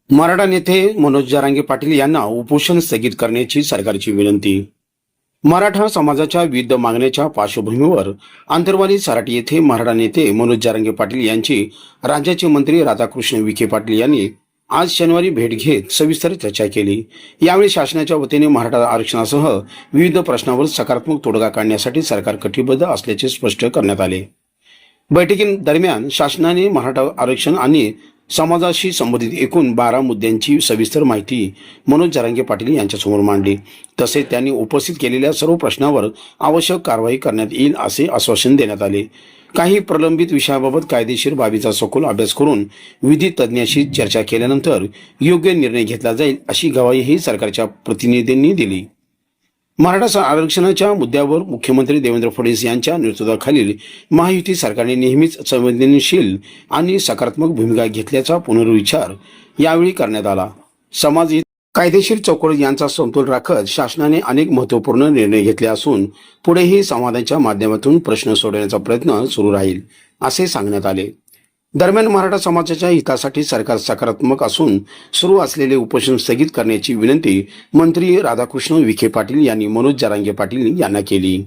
मराठा नेते मनोज जरांगे पाटील यांना उपोषण स्थगित करण्याची सरकारची विनंती। मराठा समाजाच्या विविध मागण्याच्या पार्श्वभूमीवर आंतरवाली सराटी येथे मराठा नेते मनोज जरांगे पाटील यांची राज्याचे मंत्री राधाकृष्ण विखे पाटील यांनी आज शनिवारी भेट घेत सविस्तर चर्चा केली। यावेळी शासनाच्या वतीने मराठा आरक्षणासह विविध प्रश्नांवर सकारात्मक तोडगा काढण्यासाठी सरकार कटिबद्ध असल्याचे स्पष्ट करण्यात आले। बैठकीदरम्यान शासनाने मराठा आरक्षण आणि समाजाशी संबंधित एकूण 12 मुद्द्यांची सविस्तर माहिती मनोज जरांगे पाटील यांच्यासमोर मांडली। तसेच त्यांनी उपस्थित केलेल्या सर्व प्रश्नांवर आवश्यक कारवाई करण्यात येईल असे आश्वासन देण्यात आले। काही प्रलंबित विषयाबाबत कायदेशीर बाबीचा सखोल अभ्यास करून विधी तज्ज्ञांशी चर्चा केल्यानंतर योग्य निर्णय घेतला जाईल अशी ग्वाहीही सरकारच्या प्रतिनिधींनी दिली। मराठा आरक्षणाच्या मुद्द्यावर मुख्यमंत्री देवेंद्र फडणवीस यांच्या नेतृत्वाखालील महायुती सरकारने नेहमीच संवेदनशील आणि सकारात्मक भूमिका घेतल्याचा पुनरुच्चार यावेळी करण्यात आला। समाज हित, कायदेशीर चौकट यांचा समतोल राखत शासनाने अनेक महत्त्वपूर्ण निर्णय घेतले असून पुढेही संवादाच्या माध्यमातून प्रश्न सोडवण्याचा प्रयत्न सुरू राहील असे सांगण्यात आले। दरम्यान मराठा समाजाच्या हितासाठी सरकार सकारात्मक असून सुरू असलेले उपोषण स्थगित करण्याची विनंती मंत्री राधाकृष्ण विखे पाटील यांनी मनोज जरांगे पाटील यांना केली।